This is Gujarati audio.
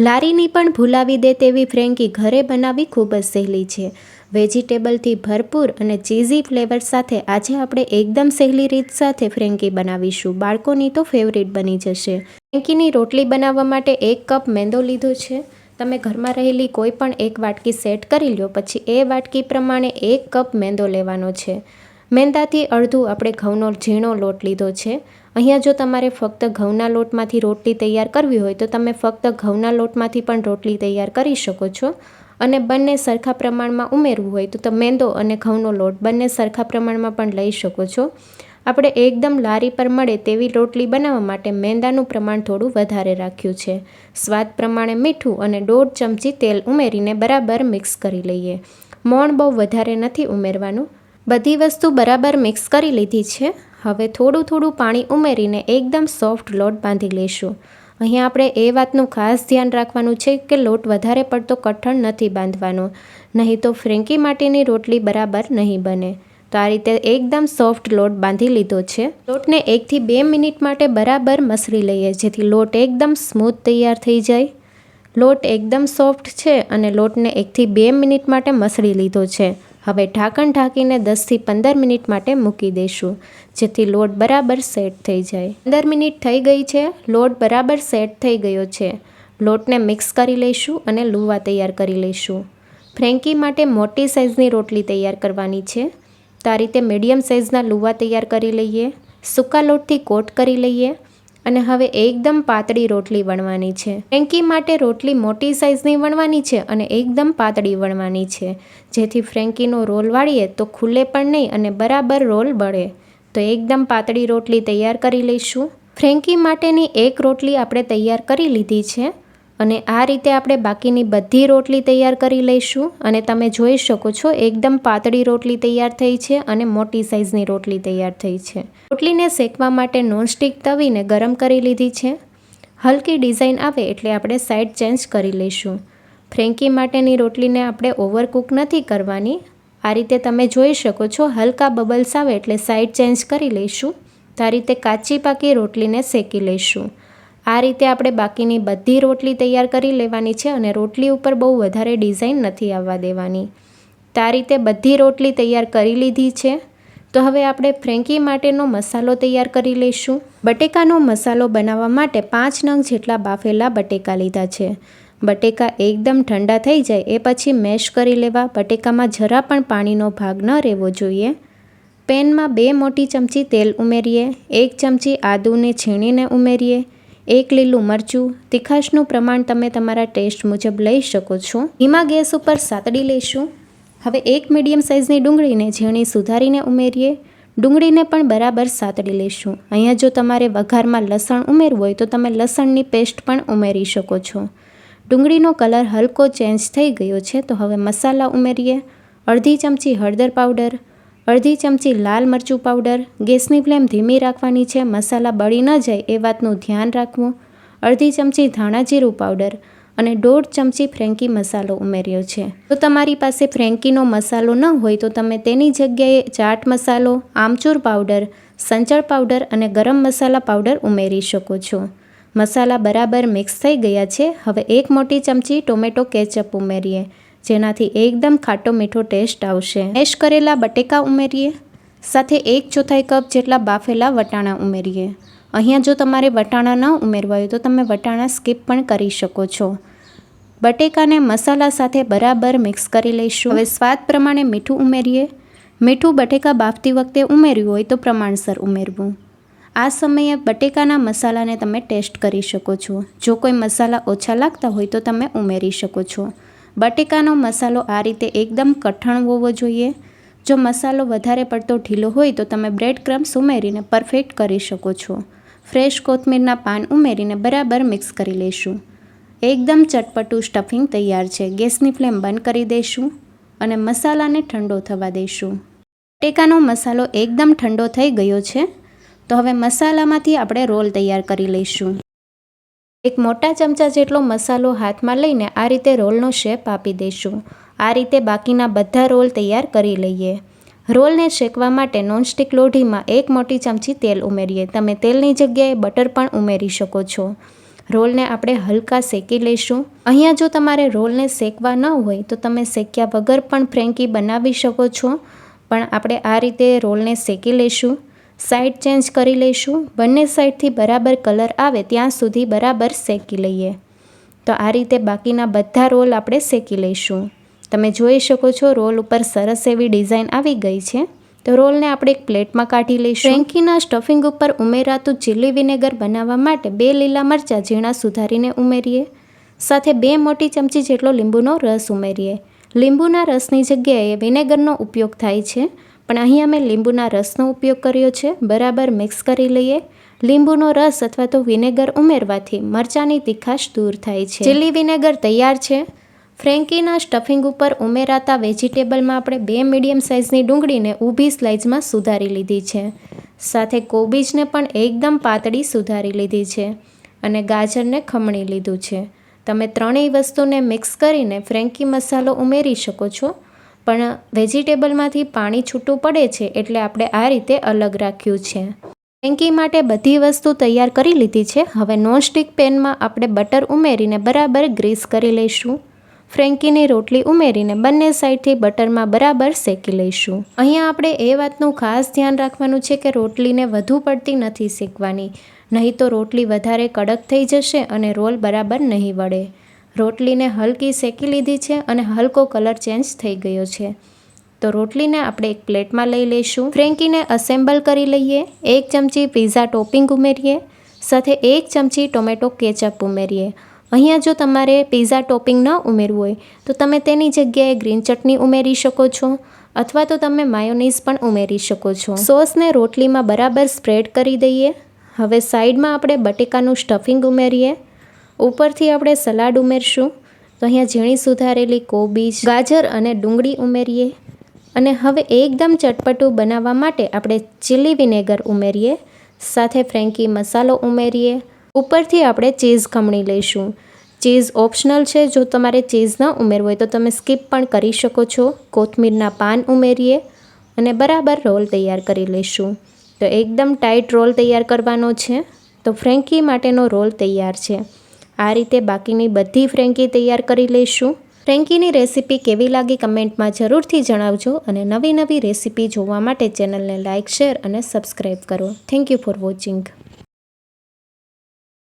લારીની પણ ભૂલાવી દે તેવી ફ્રેન્કી ઘરે બનાવવી ખૂબ જ સહેલી છે। વેજીટેબલથી ભરપૂર અને ચીઝી ફ્લેવર સાથે આજે આપણે એકદમ સહેલી રીત સાથે ફ્રેન્કી બનાવીશું। બાળકોની તો ફેવરિટ બની જશે। ફ્રેન્કીની રોટલી બનાવવા માટે 1 કપ મેંદો લીધો છે। તમે ઘરમાં રહેલી કોઈ પણ એક વાટકી સેટ કરી લો, પછી એ વાટકી પ્રમાણે 1 કપ મેંદો લેવાનો છે। મેંદાથી અડધું આપણે ઘઉંનો ઝીણો લોટ લીધો છે। અહીંયા જો તમારે ફક્ત ઘઉંના લોટમાંથી રોટલી તૈયાર કરવી હોય તો તમે ફક્ત ઘઉંના લોટમાંથી પણ રોટલી તૈયાર કરી શકો છો, અને બંને સરખા પ્રમાણમાં ઉમેરવું હોય તો મેંદો અને ઘઉંનો લોટ બંને સરખા પ્રમાણમાં પણ લઈ શકો છો। આપણે એકદમ લારી પર મળે તેવી રોટલી બનાવવા માટે મેંદાનું પ્રમાણ થોડું વધારે રાખ્યું છે। સ્વાદ પ્રમાણે મીઠું અને 1.5 ચમચી તેલ ઉમેરીને બરાબર મિક્સ કરી લઈએ। મોણ બહુ વધારે નથી ઉમેરવાનું। બધી વસ્તુ બરાબર મિક્સ કરી લીધી છે। હવે થોડું થોડું પાણી ઉમેરીને એકદમ સોફ્ટ લોટ બાંધી લઈશું। અહીંયા આપણે એ વાતનું ખાસ ધ્યાન રાખવાનું છે કે લોટ વધારે પડતો કઠણ નથી બાંધવાનો, નહીં તો ફ્રેન્કી માટેની રોટલી બરાબર નહીં બને। તો આ રીતે એકદમ સોફ્ટ લોટ બાંધી લીધો છે। લોટને 1 થી 2 મિનિટ માટે બરાબર મસળી લઈએ, જેથી લોટ એકદમ સ્મૂથ તૈયાર થઈ જાય। લોટ એકદમ સોફ્ટ છે અને લોટને 1 થી 2 મિનિટ માટે મસળી લીધો છે। હવે ઢાંકણ ઢાંકીને 10 થી 15 મિનિટ માટે મૂકી દઈશું, જેથી લોટ બરાબર સેટ થઈ જાય। 15 મિનિટ થઈ ગઈ છે। લોટ બરાબર સેટ થઈ ગયો છે। લોટને મિક્સ કરી લઈશું અને લુવા તૈયાર કરી લઈશું। ફ્રેન્કી માટે મોટી સાઇઝની રોટલી તૈયાર કરવાની છે, તો આ રીતે મીડિયમ સાઇઝના લુવા તૈયાર કરી લઈએ। સૂકા લોટથી કોટ કરી લઈએ અને હવે એકદમ પાતળી રોટલી વણવાની છે। ફ્રેન્કી માટે રોટલી મોટી સાઇઝની વણવાની છે અને એકદમ પાતળી વણવાની છે, જેથી ફ્રેન્કીનો રોલ વાળીએ તો ખુલ્લે પણ નહીં અને બરાબર રોલ બળે। તો એકદમ પાતળી રોટલી તૈયાર કરી લઈશું। ફ્રેન્કી માટેની એક રોટલી આપણે તૈયાર કરી લીધી છે અને આ રીતે આપણે બાકીની બધી રોટલી તૈયાર કરી લઈશું। અને તમે જોઈ શકો છો એકદમ પાતળી રોટલી તૈયાર થઈ છે અને મોટી સાઇઝની રોટલી તૈયાર થઈ છે। રોટલીને શેકવા માટે નોનસ્ટિક તવીને ગરમ કરી લીધી છે। હલકી ડિઝાઇન આવે એટલે આપણે સાઈડ ચેન્જ કરી લઈશું। ફ્રેન્કી માટેની રોટલીને આપણે ઓવરકુક નથી કરવાની। આ રીતે તમે જોઈ શકો છો હલકા બબલ્સ આવે એટલે સાઈડ ચેન્જ કરી લઈશું। તો આ રીતે કાચી પાકી રોટલીને શેકી લઈશું। આ રીતે આપણે બાકીની બધી રોટલી તૈયાર કરી લેવાની છે અને રોટલી ઉપર બહુ વધારે ડિઝાઇન નથી આવવા દેવાની। તો આ રીતે બધી રોટલી તૈયાર કરી લીધી છે। તો હવે આપણે ફ્રેન્કી માટેનો મસાલો તૈયાર કરી લઈશું। બટેકાનો મસાલો બનાવવા માટે 5 નંગ જેટલા બાફેલા બટેકા લીધા છે। બટેકા એકદમ ઠંડા થઈ જાય એ પછી મેશ કરી લેવા। બટેકામાં જરા પણ પાણીનો ભાગ ન રહેવો જોઈએ। પેનમાં 2 મોટી ચમચી તેલ ઉમેરીએ। 1 ચમચી આદુને છીણીને ઉમેરીએ। 1 લીલું મરચું। તીખાશનું પ્રમાણ તમે તમારા ટેસ્ટ મુજબ લઈ શકો છો। ધીમા ગેસ ઉપર સાતડી લઈશું। હવે 1 મીડિયમ સાઇઝની ડુંગળીને ઝીણી સુધારીને ઉમેરીએ। ડુંગળીને પણ બરાબર સાતડી લઈશું। અહીંયા જો તમારે વઘારમાં લસણ ઉમેરવું હોય તો તમે લસણની પેસ્ટ પણ ઉમેરી શકો છો। ડુંગળીનો કલર હલકો ચેન્જ થઈ ગયો છે, તો હવે મસાલા ઉમેરીએ। અડધી ચમચી હળદર પાવડર, અડધી ચમચી લાલ મરચું પાવડર। ગેસની ફ્લેમ ધીમી રાખવાની છે, મસાલા બળી ન જાય એ વાતનું ધ્યાન રાખવું। અડધી ચમચી ધાણા જીરું પાવડર અને 1.5 ચમચી ફ્રેન્કી મસાલો ઉમેર્યો છે। જો તમારી પાસે ફ્રેન્કીનો મસાલો ન હોય તો તમે તેની જગ્યાએ ચાટ મસાલો, આમચૂર પાવડર, સંચળ પાવડર અને ગરમ મસાલા પાવડર ઉમેરી શકો છો। મસાલા બરાબર મિક્સ થઈ ગયા છે। હવે 1 મોટી ચમચી ટોમેટો કેચઅપ ઉમેરીએ, જેનાથી એકદમ ખાટો મીઠો ટેસ્ટ આવશે। મેશ કરેલા બટેકા ઉમેરીએ, સાથે 1/4 કપ જેટલા બાફેલા વટાણા ઉમેરીએ। અહીંયા જો તમારે વટાણા ન ઉમેરવા હોય તો તમે વટાણા સ્કીપ પણ કરી શકો છો। બટેકાને મસાલા સાથે બરાબર મિક્સ કરી લઈશું। હવે સ્વાદ પ્રમાણે મીઠું ઉમેરીએ। મીઠું બટેકા બાફતી વખતે ઉમેર્યું હોય તો પ્રમાણસર ઉમેરવું। આ સમયે બટેકાના મસાલાને તમે ટેસ્ટ કરી શકો છો। જો કોઈ મસાલા ઓછા લાગતા હોય તો તમે ઉમેરી શકો છો। બટેકાનો મસાલો આ રીતે એકદમ કઠણ હોવો જોઈએ। જો મસાલો વધારે પડતો ઢીલો હોય તો તમે બ્રેડ ક્રમ્સ ઉમેરીને પરફેક્ટ કરી શકો છો। ફ્રેશ કોથમીરના પાન ઉમેરીને બરાબર મિક્સ કરી લઈશું। એકદમ ચટપટું સ્ટફિંગ તૈયાર છે। ગેસની ફ્લેમ બંધ કરી દઈશું અને મસાલાને ઠંડો થવા દઈશું। બટેકાનો મસાલો એકદમ ઠંડો થઈ ગયો છે, તો હવે મસાલામાંથી આપણે રોલ તૈયાર કરી લઈશું। એક મોટા ચમચા જેટલો મસાલો હાથમાં લઈને આ રીતે રોલનો શેપ આપી દઈશું। આ રીતે બાકીના બધા રોલ તૈયાર કરી લઈએ। રોલને શેકવા માટે નોનસ્ટિક લોઢીમાં 1 મોટી ચમચી તેલ ઉમેરીએ। તમે તેલની જગ્યાએ બટર પણ ઉમેરી શકો છો। રોલને આપણે હલકા શેકી લઈશું। અહીંયા જો તમારે રોલને શેકવા ન હોય તો તમે શેક્યા વગર પણ ફ્રેન્કી બનાવી શકો છો, પણ આપણે આ રીતે રોલને શેકી લઈશું। સાઈડ ચેન્જ કરી લઈશું। બંને સાઈડથી બરાબર કલર આવે ત્યાં સુધી બરાબર શેકી લઈએ। તો આ રીતે બાકીના બધા રોલ આપણે શેકી લઈશું। તમે જોઈ શકો છો રોલ ઉપર સરસ એવી ડિઝાઇન આવી ગઈ છે। તો રોલને આપણે એક પ્લેટમાં કાઢી લઈશું। ફ્રેન્કીના સ્ટફિંગ ઉપર ઉમેરાતું ચીલી વિનેગર બનાવવા માટે 2 લીલા મરચાં ઝીણા સુધારીને ઉમેરીએ, સાથે 2 મોટી ચમચી જેટલો લીંબુનો રસ ઉમેરીએ। લીંબુના રસની જગ્યાએ વિનેગરનો ઉપયોગ થાય છે, પણ અહીં અમે લીંબુના રસનો ઉપયોગ કર્યો છે। બરાબર મિક્સ કરી લઈએ। લીંબુનો રસ અથવા તો વિનેગર ઉમેરવાથી મરચાંની તીખાશ દૂર થાય છે। ચીલી વિનેગર તૈયાર છે। ફ્રેન્કીના સ્ટફિંગ ઉપર ઉમેરાતા વેજીટેબલમાં આપણે 2 મીડિયમ સાઇઝની ડુંગળીને ઊભી સ્લાઇસમાં સુધારી લીધી છે, સાથે કોબીજને પણ એકદમ પાતળી સુધારી લીધી છે અને ગાજરને ખમણી લીધું છે। તમે ત્રણેય વસ્તુને મિક્સ કરીને ફ્રેન્કી મસાલો ઉમેરી શકો છો, પણ વેજીટેબલમાંથી પાણી છૂટું પડે છે એટલે આપણે આ રીતે અલગ રાખ્યું છે। ફ્રેન્કી માટે બધી વસ્તુ તૈયાર કરી લીધી છે। હવે નોનસ્ટિક પેનમાં આપણે બટર ઉમેરીને બરાબર ગ્રીસ કરી લઈશું। ફ્રેન્કીની રોટલી ઉમેરીને બંને સાઈડથી બટરમાં બરાબર શેકી લઈશું। અહીંયા આપણે એ વાતનું ખાસ ધ્યાન રાખવાનું છે કે રોટલીને વધુ પડતી નથી શેકવાની, નહીં તો રોટલી વધારે કડક થઈ જશે અને રોલ બરાબર નહીં વળે। રોટલીને હલકી શેકી લીધી છે અને હલકો કલર ચેન્જ થઈ ગયો છે। તો રોટલીને આપણે એક પ્લેટમાં લઈ લઈશું। ફ્રેન્કીને અસેમ્બલ કરી લઈએ। 1 ચમચી પિઝા ટોપિંગ ઉમેરીએ, સાથે 1 ચમચી ટોમેટો કેચઅપ ઉમેરીએ। અહીંયા જો તમારે પિઝા ટોપિંગ ન ઉમેરવું હોય તો તમે તેની જગ્યાએ ગ્રીન ચટણી ઉમેરી શકો છો, અથવા તો તમે માયોનીઝ પણ ઉમેરી શકો છો। સોસને રોટલીમાં બરાબર સ્પ્રેડ કરી દઈએ। હવે સાઈડમાં આપણે બટેકાનું સ્ટફિંગ ઉમેરીએ। ઉપરથી આપણે સલાડ ઉમેરશું। તો અહીંયા ઝીણી સુધારેલી કોબીજ, ગાજર અને ડુંગળી ઉમેરીએ અને હવે એકદમ ચટપટું બનાવવા માટે આપણે ચીલી વિનેગર ઉમેરીએ, સાથે ફ્રેન્કી મસાલો ઉમેરીએ। ઉપરથી આપણે ચીઝ ખમણી લઈશું। ચીઝ ઓપ્શનલ છે, જો તમારે ચીઝ ન ઉમેરવું હોય તો તમે સ્કીપ પણ કરી શકો છો। કોથમીરના પાન ઉમેરીએ અને બરાબર રોલ તૈયાર કરી લઈશું। તો એકદમ ટાઈટ રોલ તૈયાર કરવાનો છે। તો ફ્રેન્કી માટેનો રોલ તૈયાર છે। આ રીતે બાકીની બધી ફ્રેન્કી તૈયાર કરી લઈશું। ફ્રેન્કીની રેસીપી કેવી લાગી કમેન્ટમાં જરૂરથી જણાવજો અને નવી રેસીપી જોવા માટે ચેનલને લાઇક, શેર અને સબસ્ક્રાઈબ કરો। Thank you for watching.